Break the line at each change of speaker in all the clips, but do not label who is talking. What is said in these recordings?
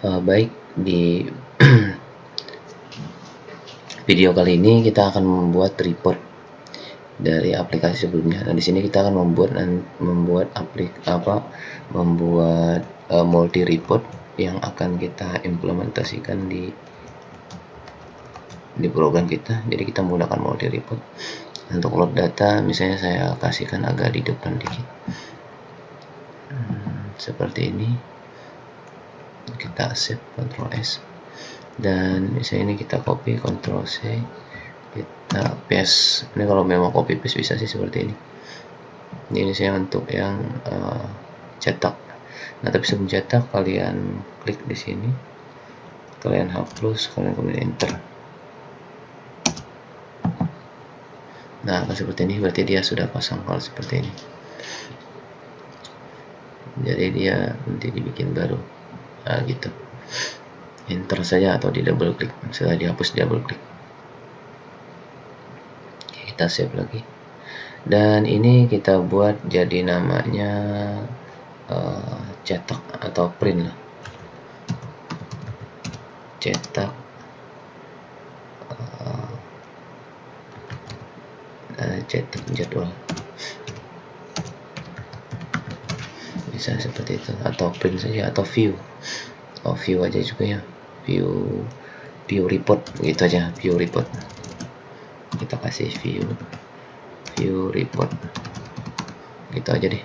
Baik, di video kali ini kita akan membuat report dari aplikasi sebelumnya. Nah, di sini kita akan membuat multi report yang akan kita implementasikan di program kita. Jadi kita menggunakan multi report. Untuk load data, misalnya saya kasihkan agak di depan dikit, seperti ini. Kita save, Ctrl S, dan misalnya ini kita copy, Ctrl C, kita paste. Ini kalau memang copy paste bisa sih seperti ini. Ini saya untuk yang cetak. Nah, tapi sebelum cetak kalian klik di sini, kalian hapus, kalian kemudian enter. Nah, seperti ini berarti dia sudah pasang file seperti ini. Jadi dia nanti dibikin baru. Nah, gitu. Enter saja atau di double klik. Setelah dihapus double klik. Kita save lagi. Dan ini kita buat jadi namanya cetak atau print lah. Cetak cetak jadwal. Bisa seperti itu, atau print saja, atau view. View aja juga ya, view report gitu aja, view report. Kita kasih view report gitu aja deh.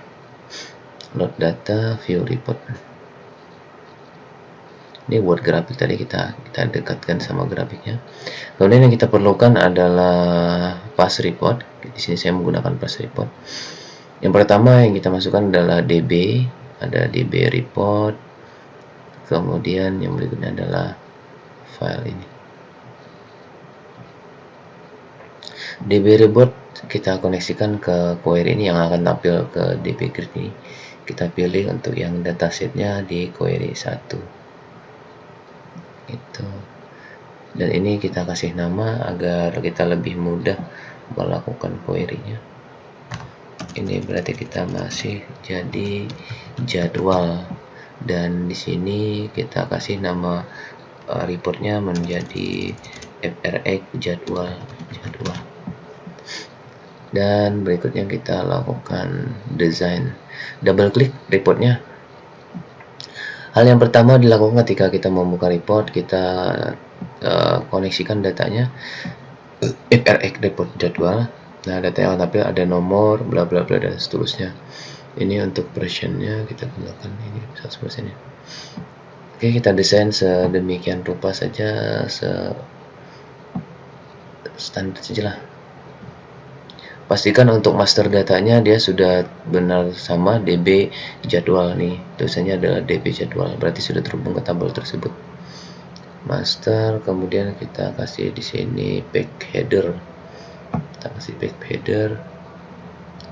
Load data, view report. Ini buat grafik tadi kita dekatkan sama grafiknya. Kemudian yang kita perlukan adalah pass report. Di sini saya menggunakan pass report. Yang pertama yang kita masukkan adalah DB, ada DB report. Kemudian yang berikutnya adalah file ini. DB report kita koneksikan ke query ini yang akan tampil ke DB grid ini. Kita pilih untuk yang datasetnya di query 1. Itu. Dan ini kita kasih nama agar kita lebih mudah melakukan query-nya. Ini berarti kita masih jadi jadwal, dan di sini kita kasih nama reportnya menjadi FRX jadwal. Dan berikutnya kita lakukan design. Double klik reportnya. Hal yang pertama dilakukan ketika kita membuka report, kita koneksikan datanya FRX report jadwal. Nah, data yang tampil ada nomor, bla bla bla dan seterusnya. Ini untuk versionnya kita gunakan ini 100%. Oke, kita desain sedemikian rupa saja, standar saja lah. Pastikan untuk master datanya dia sudah benar sama DB jadwal nih. Tulisannya adalah DB jadwal, berarti sudah terhubung ke tabel tersebut. Master, kemudian kita kasih di sini back header. Kita kasih back header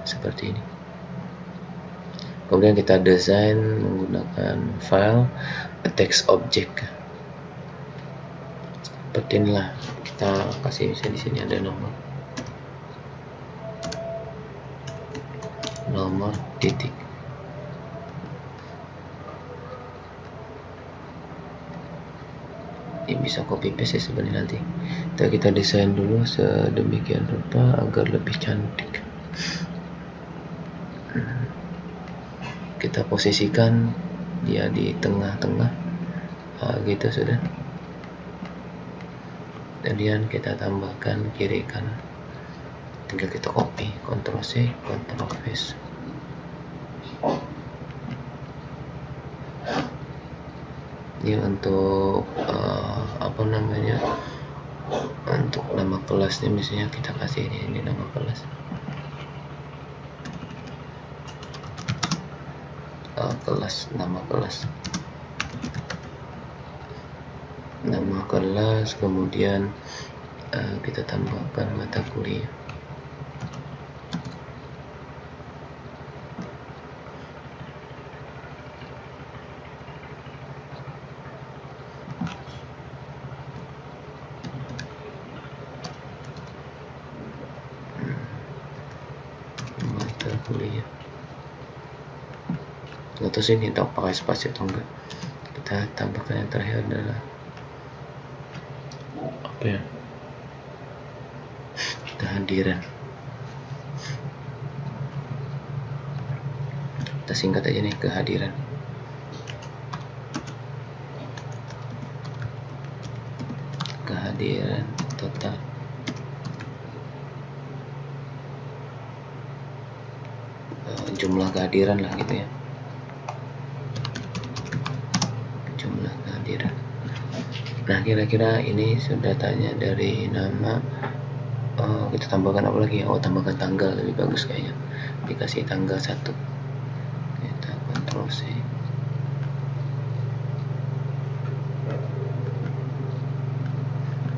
seperti ini. Kemudian kita desain menggunakan file text object. Seperti inilah. Kita kasih misalnya di sini ada nomor titik. Ini bisa copy paste sebenarnya nanti. Kita desain dulu sedemikian rupa agar lebih cantik. Kita posisikan dia di tengah-tengah. Gitu sudah. Kemudian kita tambahkan kiri kanan. Tinggal kita copy, Ctrl C, Ctrl paste. Ini untuk untuk nama kelasnya, misalnya kita kasih ini nama kelas. Nama kelas, kemudian kita tambahkan mata kuliah. Atau sini tak pakai spasi atau enggak, kita tambahkan yang terakhir adalah apa ya, kehadiran. Kita singkat aja nih, kehadiran. Kehadiran total. Jumlah kehadiran lah gitu ya, jumlah kehadiran. Nah, kira-kira ini sudah tanya dari nama. Kita tambahkan apa lagi ya? Tambahkan tanggal, lebih bagus kayaknya, dikasih tanggal 1. Kita Ctrl C,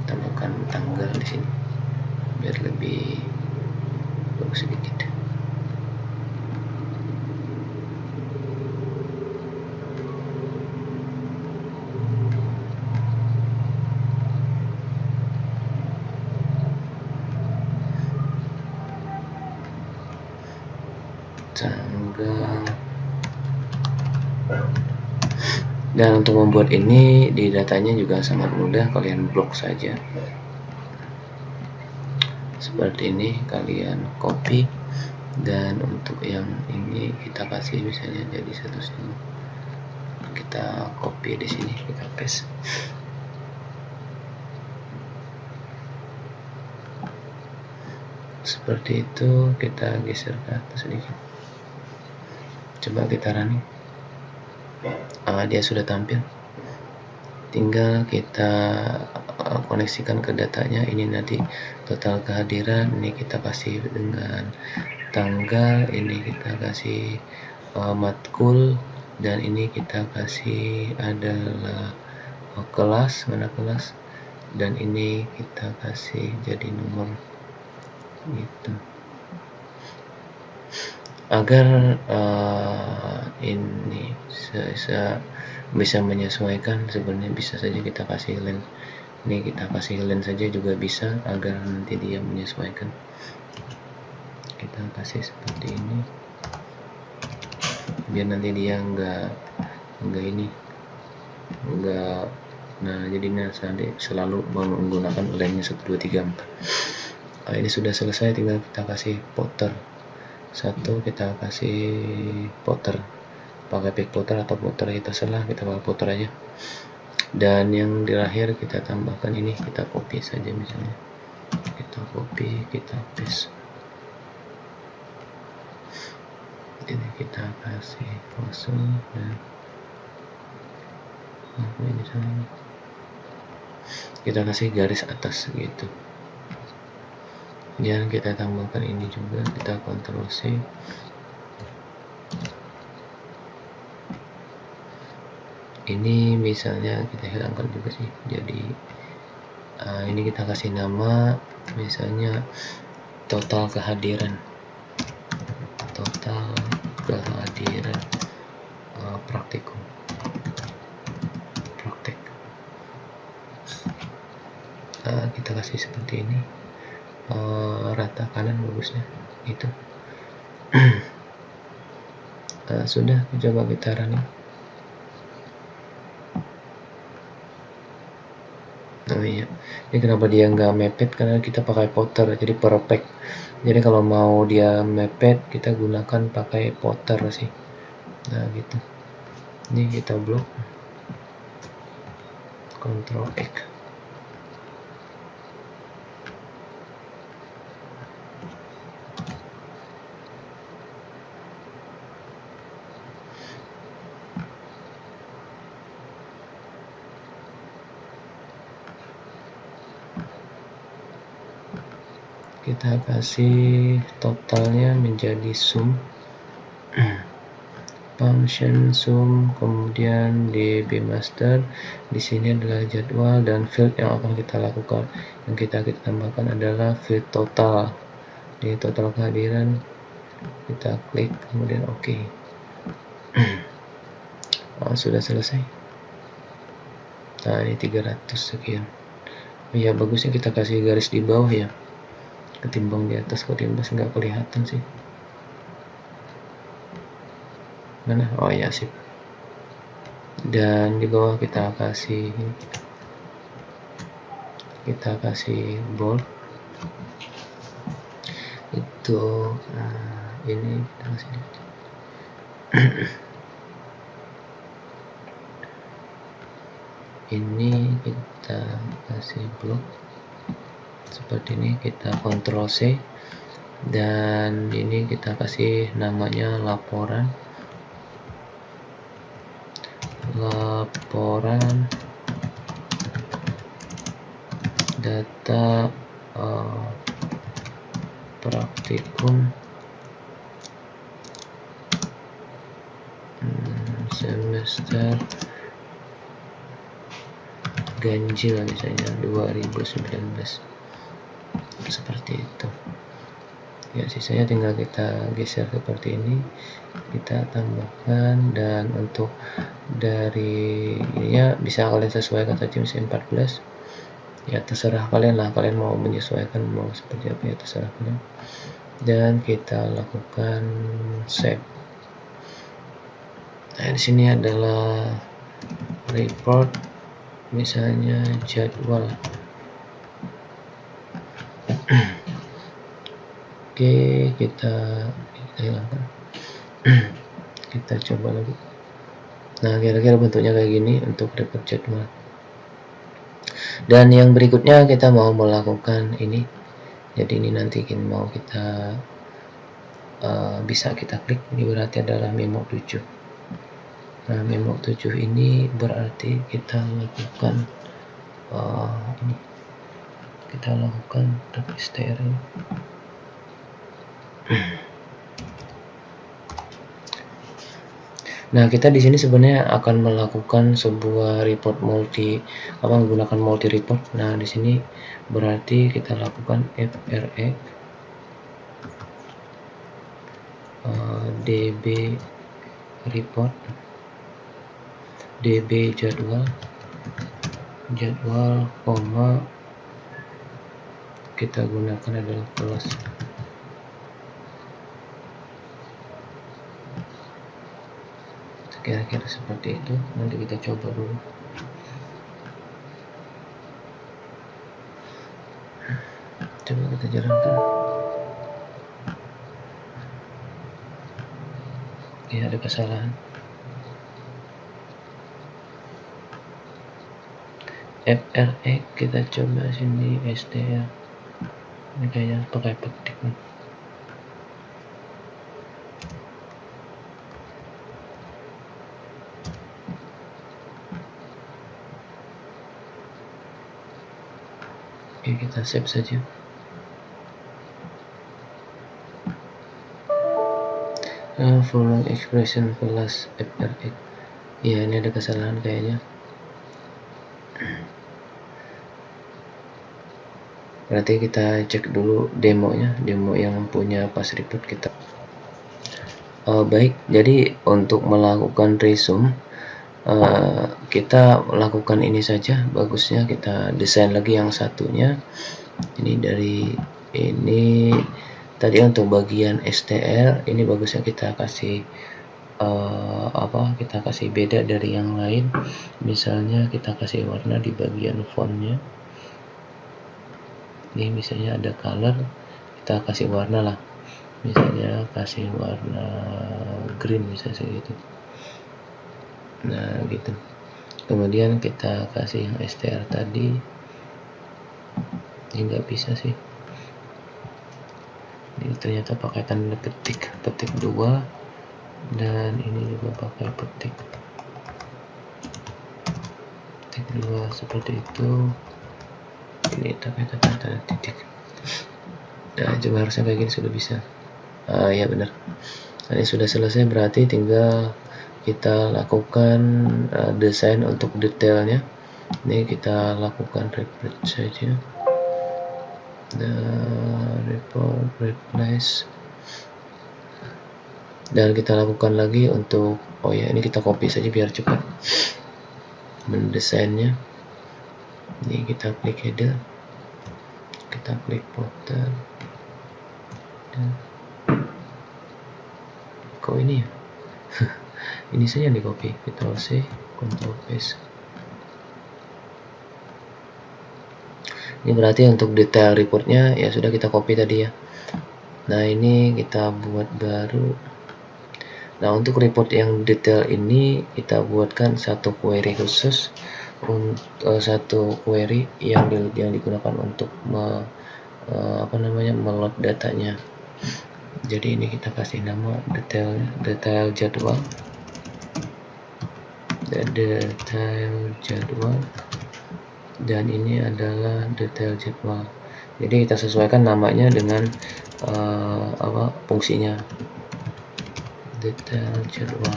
tambahkan tanggal di sini biar lebih bagus sedikit. Tanggal. Dan untuk membuat ini di datanya juga sangat mudah, kalian blok saja seperti ini, kalian copy. Dan untuk yang ini kita kasih misalnya jadi 1,5, kita copy di sini, kita paste. Seperti itu, kita geser ke atas sedikit. Coba kita running. Dia sudah tampil. Tinggal kita koneksikan ke datanya. Ini nanti total kehadiran. Ini kita kasih dengan tanggal. Ini kita kasih matkul. Dan ini kita kasih adalah kelas, mana kelas. Dan ini kita kasih jadi nomor gitu, agar ini bisa menyesuaikan. Sebenarnya bisa saja kita kasih len, ini kita kasih len saja juga bisa, agar nanti dia menyesuaikan. Kita kasih seperti ini biar nanti dia enggak ini enggak. Nah, jadinya selalu menggunakan lennya 1, 2, 3, 4. Ini sudah selesai, tinggal kita kasih potter 1, kita kasih potter pakai pick potter atau potter, kita salah, kita pakai potter aja. Dan yang di akhir kita tambahkan ini, kita copy saja misalnya, kita copy, kita paste. Ini kita kasih kosong dan ini misalnya kita kasih garis atas gitu. Dan kita tambahkan ini juga, kita Ctrl C. Ini misalnya kita hilangkan juga sih. Jadi ini kita kasih nama misalnya total kehadiran. Total kehadiran praktikum. Praktek. Kita kasih seperti ini. Rata kanan bagusnya itu. Sudah, coba kita running. Iya, ini kenapa dia nggak mepet, karena kita pakai potter, jadi perfect. Jadi kalau mau dia mepet, kita gunakan pakai potter sih. Nah gitu. Ini kita blok, Ctrl X. Kita kasih totalnya menjadi sum, function sum, kemudian di bmaster di sini adalah jadwal, dan field yang akan kita lakukan, yang kita tambahkan adalah field total. Di total kehadiran kita klik, kemudian OK. Sudah selesai. Nah, ini 300 sekian. Ya, bagusnya kita kasih garis di bawah ya, ketimbang di atas. Kok di atas nggak kelihatan sih, mana? Oh ya, sip. dan di bawah kita kasih bold itu. Ini kita kasih ini kita kasih blok seperti ini, kita Ctrl C, dan ini kita kasih namanya laporan data praktikum semester ganjil misalnya 2019, seperti itu ya. Sisanya tinggal kita geser seperti ini, kita tambahkan. Dan untuk dari ininya bisa kalian sesuaikan saja, misalnya 14 ya, terserah kalian lah, kalian mau menyesuaikan mau seperti apa ya, terserah kalian. Dan kita lakukan save. Nah, di sini adalah report, misalnya jadwal. Oke, kita hilangkan. Kita coba lagi. Nah, kira-kira bentuknya kayak gini untuk report jadwal. Dan yang berikutnya kita mau melakukan ini. Jadi ini nanti mau kita bisa kita klik. Ini berarti adalah memo 7. Nah, memo 7 ini berarti kita lakukan ini. Kita lakukan str ini. Nah, kita di sini sebenarnya akan melakukan sebuah report menggunakan multi report. Nah, di sini berarti kita lakukan FRE DB report, DB jadwal, koma, kita gunakan adalah kelas. Kira-kira seperti itu. Nanti kita coba dulu. Coba kita jalankan. Ya, ada kesalahan. FRE kita coba sini STR. Ini kayaknya pakai petik nih. Oke, kita save saja. Following expression plus FRE. Ya, ini ada kesalahan kayaknya. Berarti kita cek dulu demonya, demo yang punya pas report kita. Baik, jadi untuk melakukan resume kita lakukan ini saja. Bagusnya kita desain lagi yang satunya. Ini dari ini tadi untuk bagian STR, ini bagusnya kita kasih kita kasih beda dari yang lain. Misalnya kita kasih warna di bagian fontnya. Ini misalnya ada color, kita kasih warna lah, misalnya kasih warna green misalnya gitu. Nah, gitu. Kemudian kita kasih yang STR tadi. Ini nggak bisa sih. Ini ternyata pakai tanda petik 2, dan ini juga pakai petik 2 seperti itu. Ini pakai tanda titik. Nah, coba harusnya kayak gini sudah bisa. Ya benar. Ini sudah selesai, berarti tinggal kita lakukan desain untuk detailnya. Ini kita lakukan report saja. Report replace, dan kita lakukan lagi untuk ini kita copy saja biar cepat mendesainnya. Ini kita klik header, kita klik footer, dan kok ini ya ini saja yang di copy, Ctrl C, Ctrl paste. Ini berarti untuk detail reportnya ya sudah kita copy tadi ya. Nah ini kita buat baru. Nah untuk report yang detail ini kita buatkan satu query khusus, satu query yang digunakan untuk meload datanya. Jadi ini kita kasih nama detail jadwal, dan ini adalah detail jadwal. Jadi kita sesuaikan namanya dengan fungsinya, detail jadwal.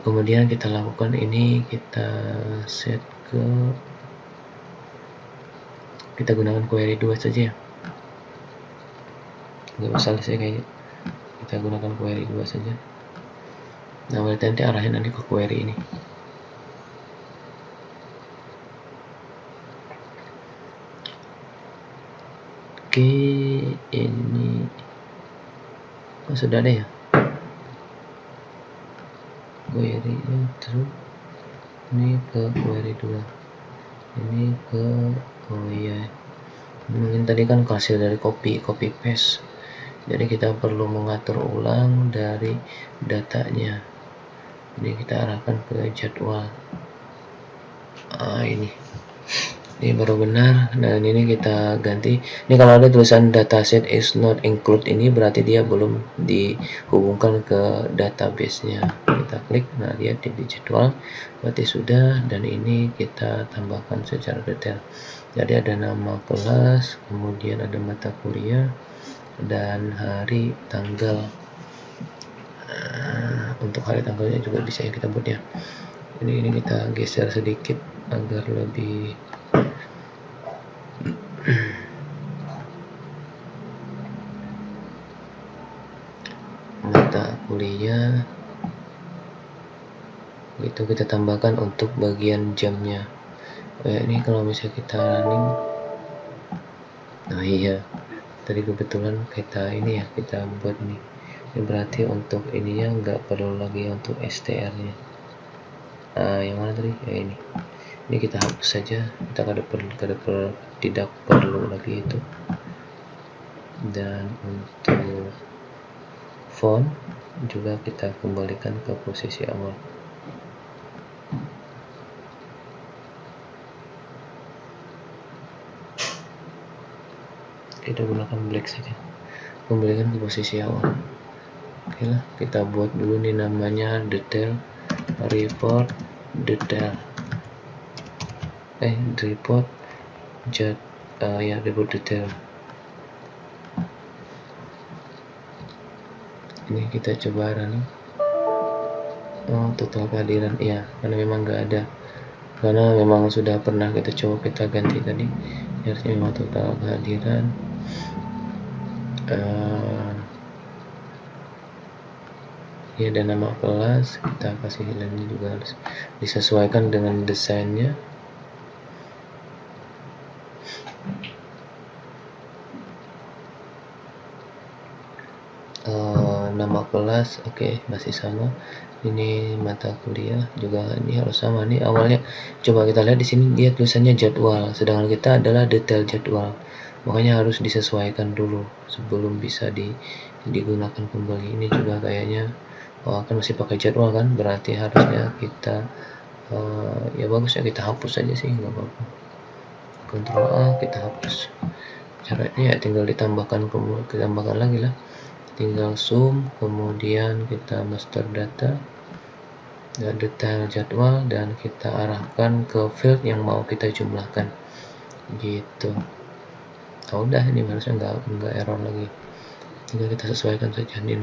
Kemudian kita lakukan ini, kita set ke, kita gunakan query 2 saja ya, nggak masalah sih kayaknya, kita gunakan query 2 saja. Nah nanti arahin nanti ke query ini. Oke, ini sudah ada ya query terus ini ke query 2, ini ke mungkin tadi kan hasil dari copy paste, jadi kita perlu mengatur ulang dari datanya. Ini kita arahkan ke jadwal. Ini baru benar, dan ini kita ganti. Ini kalau ada tulisan dataset is not include, ini berarti dia belum dihubungkan ke database-nya. Kita klik, nah dia di jadwal, berarti sudah. Dan ini kita tambahkan secara detail. Jadi ada nama kelas, kemudian ada mata kuliah, dan hari tanggal. Untuk hari tanggalnya juga bisa kita buat ya. Ini kita geser sedikit agar lebih mata kuliah itu kita tambahkan untuk bagian jamnya. Ini kalau misalnya kita running, nah iya tadi kebetulan kita ini ya, kita buat ini berarti untuk ininya nggak perlu lagi untuk str nya. Yang mana tadi ya, ini kita hapus saja, kita tidak perlu lagi itu. Dan untuk font juga kita kembalikan ke posisi awal. Kita gunakan black saja, kembalikan ke posisi awal. Oke lah, kita buat dulu nih namanya detail report detail report report detail. Ini kita coba running. Total kehadiran ya, karena memang nggak ada, karena memang sudah pernah kita coba kita ganti tadi, harusnya memang total kehadiran. Ya, dan nama kelas kita kasih nilainya juga harus disesuaikan dengan desainnya. Nama kelas oke, masih sama. Ini mata kuliah juga ini harus sama. Nih awalnya coba kita lihat di sini dia tulisannya jadwal, sedangkan kita adalah detail jadwal, makanya harus disesuaikan dulu sebelum bisa digunakan kembali. Ini juga kayaknya kan masih pakai jadwal kan, berarti harusnya kita ya bagusnya kita hapus aja sih, nggak apa-apa. Ctrl A, kita hapus. Caranya ya tinggal ditambahkan lagi lah, tinggal zoom, kemudian kita master data dan detail jadwal, dan kita arahkan ke field yang mau kita jumlahkan gitu. Udah, ini harusnya nggak error lagi, tinggal kita sesuaikan saja. Ini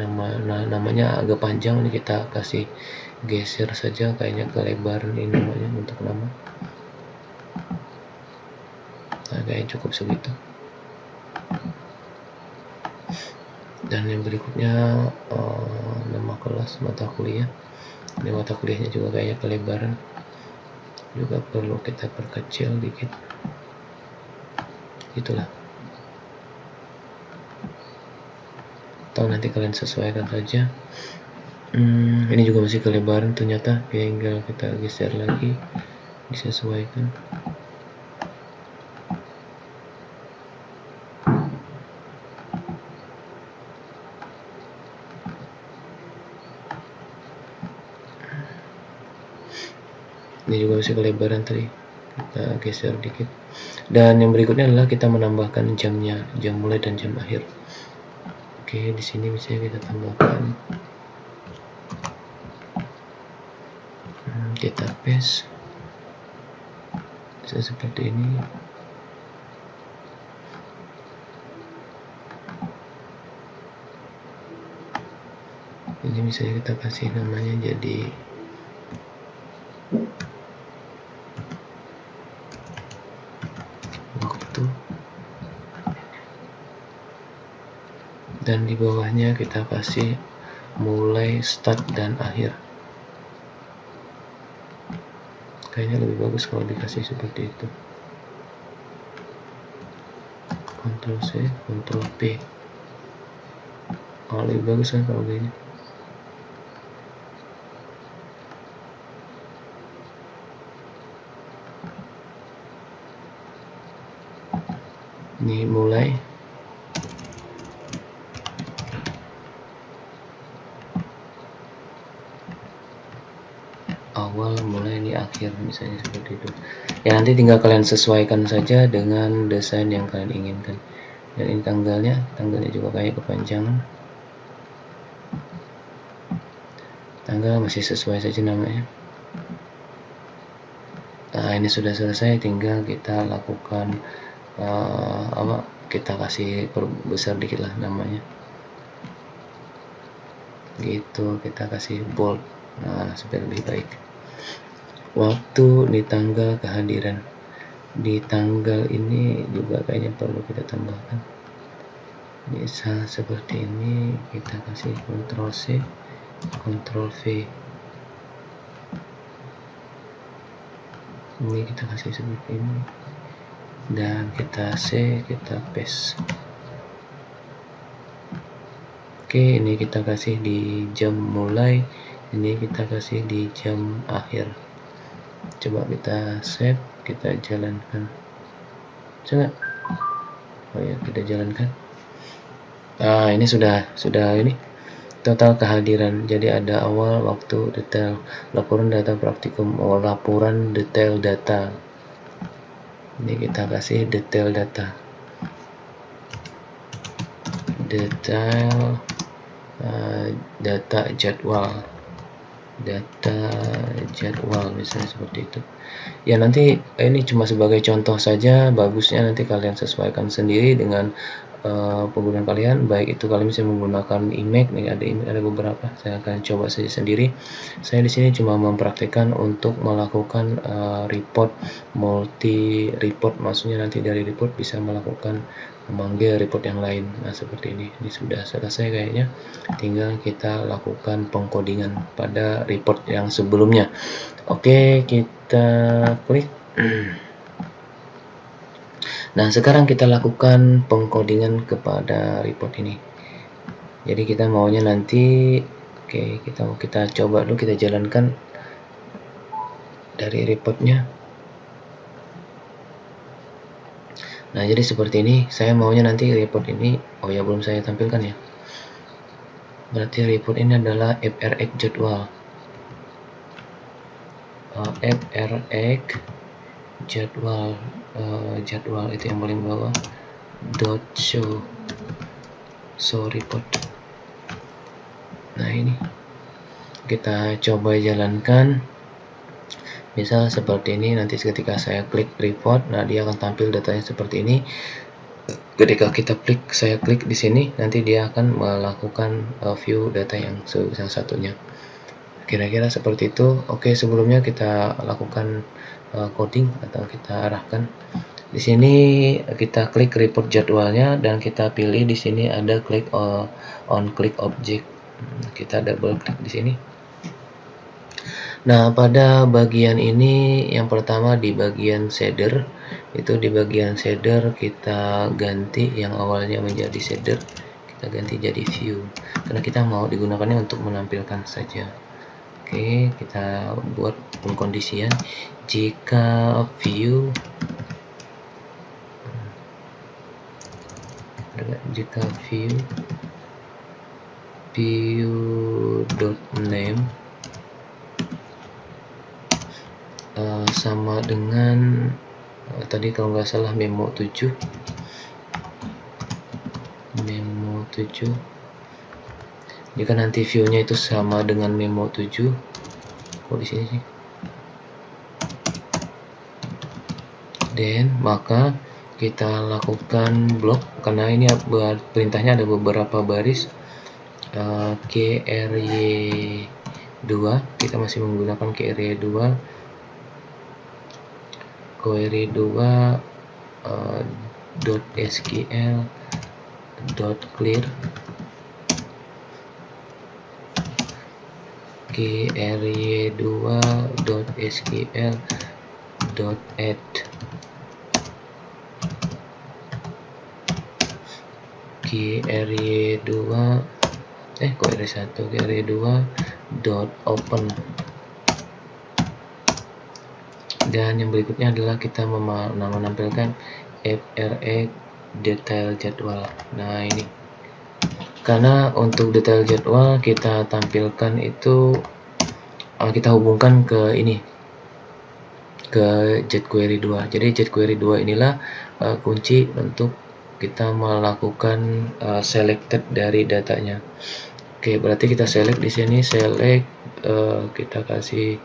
namanya agak panjang, ini kita kasih geser saja kayaknya ke lebar ini namanya untuk nama. Kayaknya cukup segitu. Dan yang berikutnya nama kelas mata kuliah. Ini mata kuliahnya juga kayaknya kelebaran, juga perlu kita perkecil dikit, itulah. Atau nanti kalian sesuaikan saja. Ini juga masih kelebaran ternyata, tinggal kita geser lagi, disesuaikan. Ini juga masih kelebaran tadi, kita geser dikit. Dan yang berikutnya adalah kita menambahkan jamnya, jam mulai dan jam akhir. Oke, di sini misalnya kita tambahkan, kita paste seperti ini. Ini misalnya kita kasih namanya jadi waktu, dan di bawahnya kita kasih mulai, start, dan akhir. Kayaknya lebih bagus kalau dikasih seperti itu. Ctrl C, Ctrl P. Lebih bagus kan kalau begini. Ini mulai, awal, mulai, ini akhir, misalnya seperti itu. Ya nanti tinggal kalian sesuaikan saja dengan desain yang kalian inginkan. Dan ini tanggalnya juga kayak kepanjangan. Tanggal masih sesuai saja namanya. Nah, ini sudah selesai, tinggal kita lakukan kita kasih perbesar dikit lah namanya. Gitu, kita kasih bold. Nah, supaya lebih baik. Waktu di tanggal kehadiran. Di tanggal ini juga kayaknya perlu kita tambahkan. Bisa seperti ini, kita kasih Ctrl C, Ctrl V. Ini kita kasih seperti ini. Dan kita C, kita paste. Oke, ini kita kasih di jam mulai, ini kita kasih di jam akhir. Coba kita save, kita jalankan. Coba. Oh ya, kita jalankan. Nah, ini sudah ini total kehadiran. Jadi ada awal, waktu, detail, laporan data praktikum, laporan detail data. Ini kita kasih detail data, detail data jadwal, misalnya seperti itu. Ya nanti ini cuma sebagai contoh saja, bagusnya nanti kalian sesuaikan sendiri dengan penggunaan kalian, baik itu kalian bisa menggunakan image. Nih ada beberapa, saya akan coba saja sendiri. Saya di sini cuma mempraktikkan untuk melakukan report, multi report, maksudnya nanti dari report bisa melakukan memanggil report yang lain. Nah seperti ini sudah selesai kayaknya, tinggal kita lakukan pengkodingan pada report yang sebelumnya. Oke, kita klik. Nah, sekarang kita lakukan pengkodingan kepada report ini. Jadi kita maunya nanti, oke, kita coba dulu, kita jalankan dari reportnya. Nah, jadi seperti ini. Saya maunya nanti report ini, oh ya belum saya tampilkan ya. Berarti report ini adalah FRX jadwal. FRX jadwal. Jadwal itu yang paling bawah, show report. Nah ini kita coba jalankan, misal seperti ini. Nanti ketika saya klik report, nah dia akan tampil datanya seperti ini. Ketika saya klik di sini, nanti dia akan melakukan view data yang satunya. Kira-kira seperti itu. Oke, sebelumnya kita lakukan coding atau kita arahkan. Di sini kita klik report jadwalnya dan kita pilih di sini ada klik on click object. Kita double klik di sini. Nah, pada bagian ini yang pertama di bagian shader, itu di bagian shader kita ganti yang awalnya menjadi shader, kita ganti jadi view karena kita mau digunakannya untuk menampilkan saja. Oke, kita buat pengkondisian jika view view.name sama dengan tadi kalau nggak salah memo 7 jika nanti view-nya itu sama dengan memo 7 kok di sini sih, dan maka kita lakukan blok karena ini perintahnya ada beberapa baris. QRY2 kita masih menggunakan QRY2 .sql .clear QRY2.sql .add QRY2 QRY2.open, dan yang berikutnya adalah kita menampilkan FRE detail jadwal. Nah ini karena untuk detail jadwal kita tampilkan itu kita hubungkan ke ini, ke jQuery 2. Jadi jQuery 2 inilah kunci untuk kita melakukan selected dari datanya. Oke, berarti kita select di sini, select kita kasih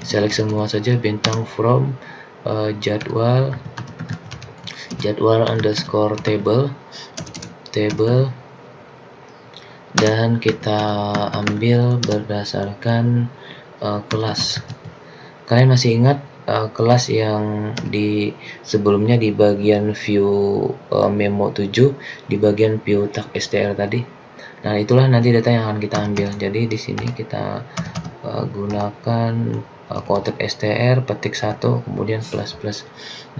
select semua saja, bintang from jadwal underscore table, dan kita ambil berdasarkan kelas. Kalian masih ingat kelas yang di sebelumnya di bagian view memo 7 di bagian view tag str tadi? Nah, itulah nanti data yang akan kita ambil. Jadi di sini kita gunakan kotak str, petik 1, kemudian plus.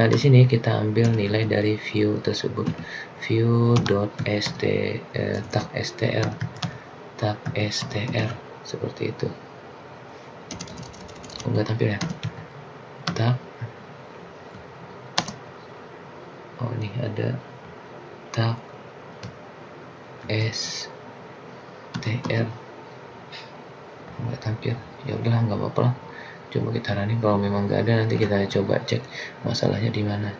Nah, di sini kita ambil nilai dari view tersebut. View.tag str seperti itu. Enggak tampil ya? Tag. Oh, ini ada tag str, nggak tampil. Ya udahlah, nggak apa-apa lah, coba kita running. Kalau memang nggak ada, nanti kita coba cek masalahnya di mana.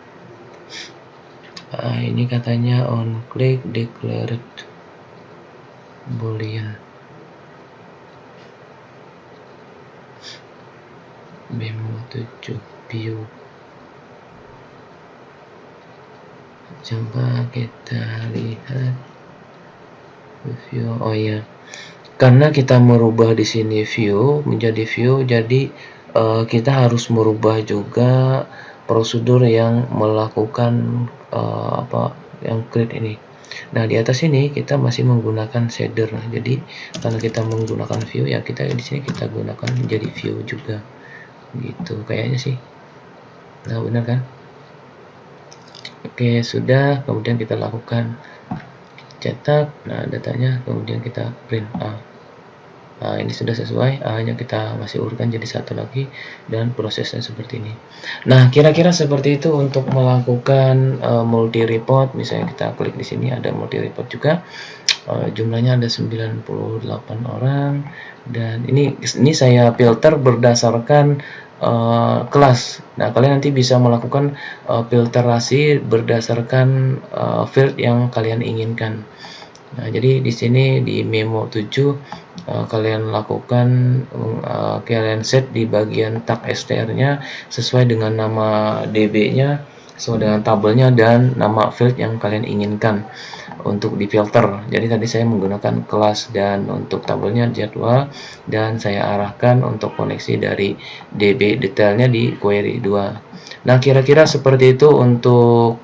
Ini katanya on click declared boolean memo 7 view. Coba kita lihat view. Oh ya, karena kita merubah di sini view menjadi view, jadi kita harus merubah juga prosedur yang melakukan yang create ini. Nah, di atas ini kita masih menggunakan shader. Jadi karena kita menggunakan view, ya kita di sini kita gunakan menjadi view juga, gitu kayaknya sih. Nah, benar kan? Oke, sudah. Kemudian kita lakukan cetak, nah datanya, kemudian kita print A. Nah, ini sudah sesuai, A-nya kita masih urutkan jadi satu lagi, dan prosesnya seperti ini. Nah, kira-kira seperti itu untuk melakukan multi report. Misalnya kita klik di sini, ada multi report juga. Jumlahnya ada 98 orang, dan ini saya filter berdasarkan kelas. Nah, kalian nanti bisa melakukan filterasi berdasarkan field yang kalian inginkan. Nah, jadi di sini di memo 7 kalian lakukan kalian set di bagian tag str-nya sesuai dengan nama DB-nya, sesuai dengan tabelnya, dan nama field yang kalian inginkan untuk difilter. Jadi tadi saya menggunakan kelas, dan untuk tabelnya jadwal, dan saya arahkan untuk koneksi dari DB detailnya di query 2. Nah, kira-kira seperti itu untuk